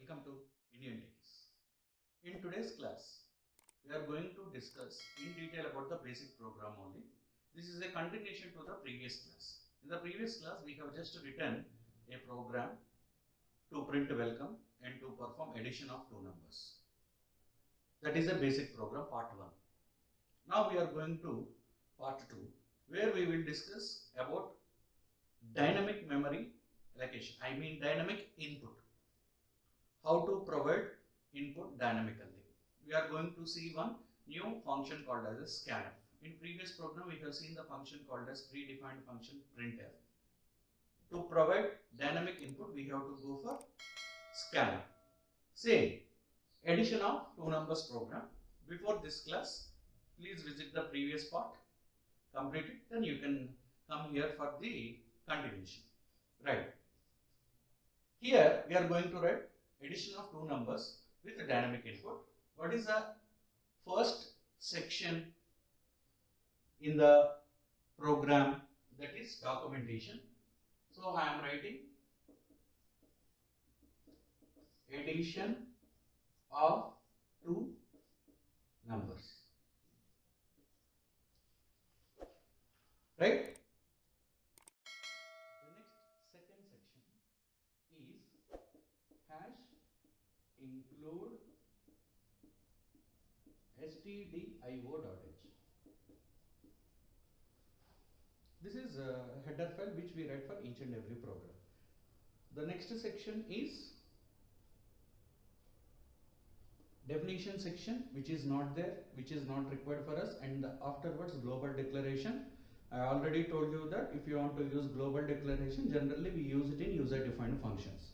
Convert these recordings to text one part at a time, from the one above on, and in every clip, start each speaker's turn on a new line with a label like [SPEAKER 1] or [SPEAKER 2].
[SPEAKER 1] Welcome to Indian Techies. In today's class, we are going to discuss in detail about the basic program only. This is a continuation to the previous class. In the previous class, we have just written a program to print welcome and to perform addition of two numbers. That is a basic program part 1. Now we are going to part 2, where we will discuss about dynamic memory allocation. I mean dynamic input. How to provide input dynamically. We are going to see one new function called as a scanf. In previous program, we have seen the function called as predefined function printf. To provide dynamic input, we have to go for scanf. Say addition of two numbers program. Before this class, please visit the previous part, complete it, then you can come here for the continuation. Right. Here we are going to write addition of two numbers with a dynamic input. What is the first section in the program? That is documentation. So I am writing addition of two numbers. Right? The next second section is hash include stdio.h. This is a header file which we write for each and every program. The next section is definition section, which is not there, which is not required for us, and afterwards global declaration. I already told you that if you want to use global declaration, generally we use it in user defined functions.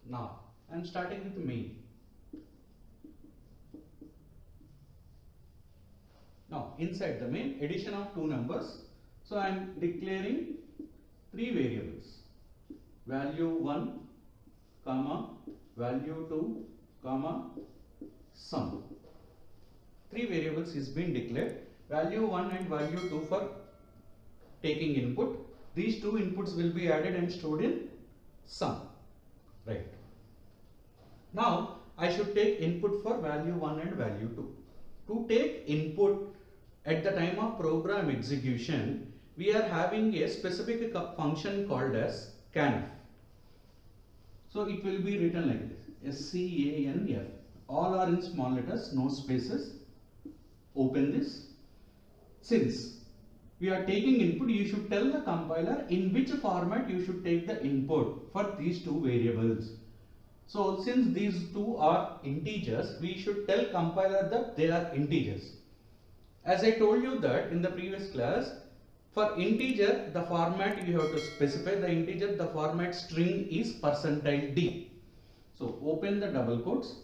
[SPEAKER 1] Now I am starting with main. Now inside the main, addition of two numbers. So I am declaring three variables, value 1, comma, value 2, comma, sum. Three variables is being declared, value 1 and value 2 for taking input. These two inputs will be added and stored in sum. Right. Now I should take input for value 1 and value 2. To take input at the time of program execution, we are having a specific function called as scanf. So it will be written like this, scanf. All are in small letters, no spaces. Open this. Since we are taking input, you should tell the compiler in which format you should take the input for these two variables. So since these two are integers, we should tell compiler that they are integers. As I told you that in the previous class, for integer the format you have to specify the integer, the format string is %d. So open the double quotes.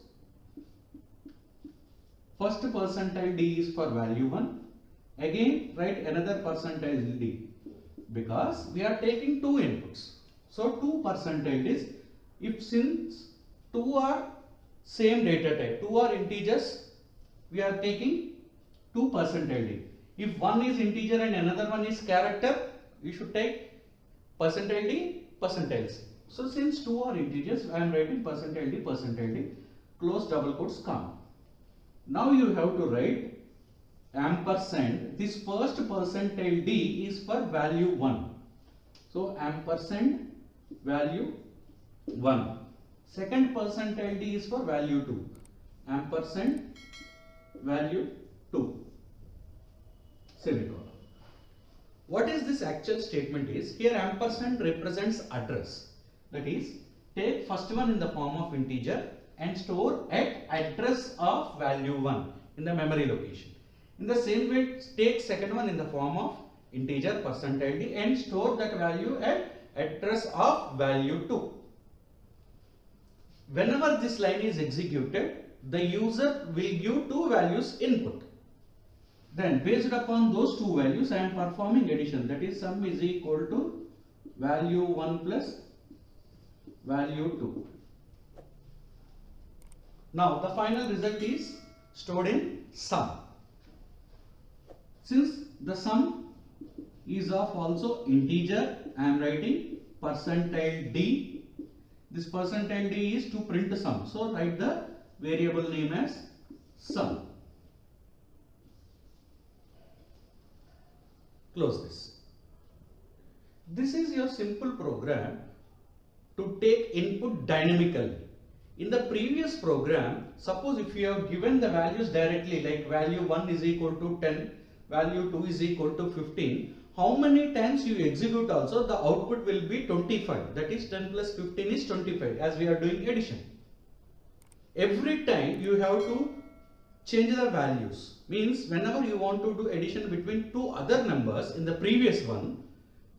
[SPEAKER 1] First %d is for value 1. Again write another %d because we are taking two inputs. So 2% is, if since two are same data type, two are integers, we are taking 2%d. If one is integer and another one is character, you should take %d, %c. So since two are integers, I am writing %d, close double quotes, comma. Now you have to write ampersand. This first %d is for value 1. So ampersand value 1. Second %d is for value 2. Ampersand value 2. Semicolon. What is this actual statement is? Here ampersand represents address. That is, take first one in the form of integer and store at address of value 1 in the memory location. In the same way, take second one in the form of integer %d and store that value at address of value 2. Whenever this line is executed, the user will give two values input. Then based upon those two values, I am performing addition. That is, sum is equal to value 1 plus value 2. Now the final result is stored in sum. Since the sum is of also integer, I am writing %d. This percentile D is to print sum. So write the variable name as sum. Close this. This is your simple program to take input dynamically. In the previous program, suppose if you have given the values directly, like value 1 is equal to 10, value 2 is equal to 15, how many times you execute also, the output will be 25. That is 10 plus 15 is 25 as we are doing addition. Every time you have to change the values. Means whenever you want to do addition between two other numbers in the previous one,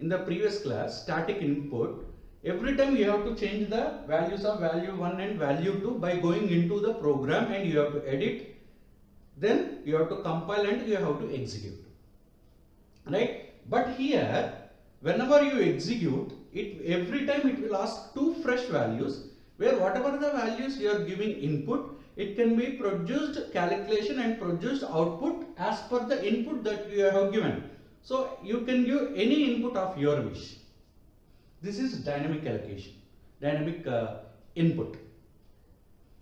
[SPEAKER 1] in the previous class, static input, every time you have to change the values of value 1 and value 2 by going into the program, and you have to edit, then you have to compile and you have to execute. Right? But here, whenever you execute, every time it will ask two fresh values, where whatever the values you are giving input, it can be produced calculation and produced output as per the input that you have given. So you can give any input of your wish. This is dynamic allocation, dynamic input.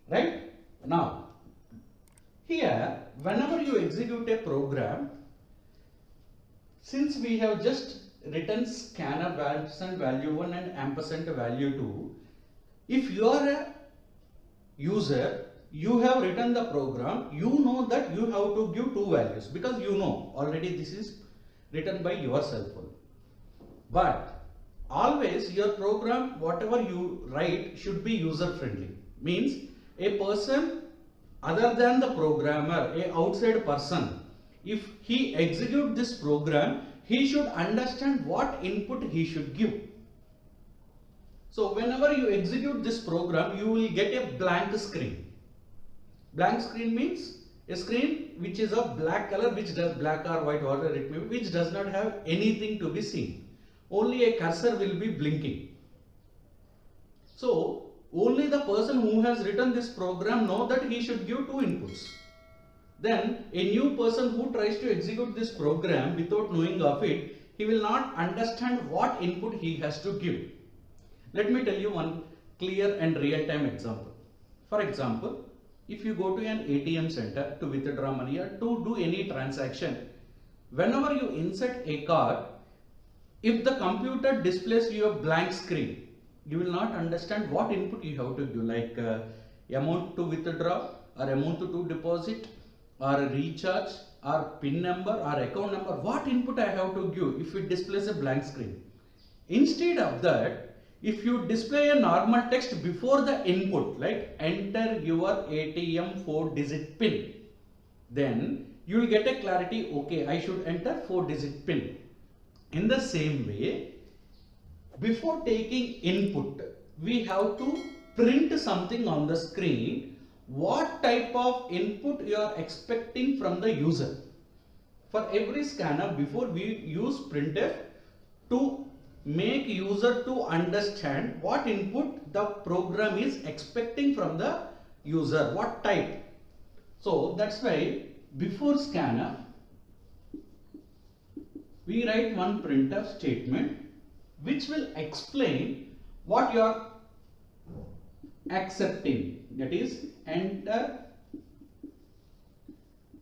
[SPEAKER 1] Right? Now, here, whenever you execute a program, since we have just written scanf ampersand value 1 and ampersand value 2, if you are a user, you have written the program, you know that you have to give two values because you know already this is written by yourself. But always your program, whatever you write, should be user friendly. Means a person other than the programmer, a outside person, if he execute this program, he should understand what input he should give. So whenever you execute this program, you will get a blank screen. Blank screen means a screen which is of black color, which does black or white, whatever it may be, which does not have anything to be seen. Only a cursor will be blinking. So only the person who has written this program know that he should give two inputs. Then a new person who tries to execute this program without knowing of it, he will not understand what input he has to give. Let me tell you one clear and real-time example. For example, if you go to an ATM center to withdraw money or to do any transaction, whenever you insert a card, if the computer displays you a blank screen, you will not understand what input you have to give, like amount to withdraw or amount to deposit or recharge or PIN number or account number. What input I have to give if it displays a blank screen? Instead of that, if you display a normal text before the input, like enter your ATM 4-digit PIN, then you will get a clarity, okay, I should enter 4-digit PIN. In the same way, before taking input, we have to print something on the screen, what type of input you are expecting from the user. For every scanner, before we use printf to make user to understand what input the program is expecting from the user, what type. So that's why before scanner, we write one printf statement which will explain what you are accepting. That is, enter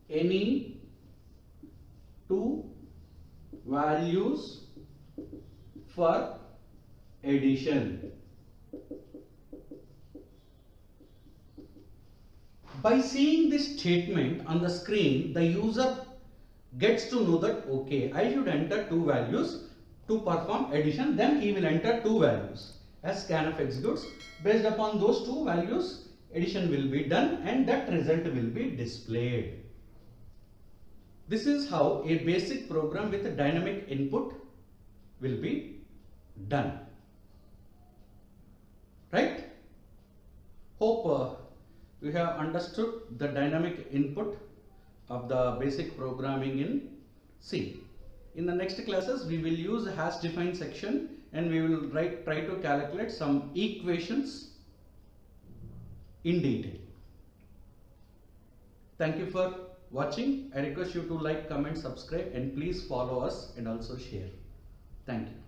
[SPEAKER 1] any two values for addition. By seeing this statement on the screen, the user gets to know that, okay, I should enter two values to perform addition, then he will enter two values. As scanf executes, based upon those two values, addition will be done and that result will be displayed. This is how a basic program with a dynamic input will be done. Right? Hope you have understood the dynamic input of the basic programming in C. In the next classes, we will use hash defined section and we will try to calculate some equations in detail. Thank you for watching. I request you to like, comment, subscribe, and please follow us and also share. Thank you.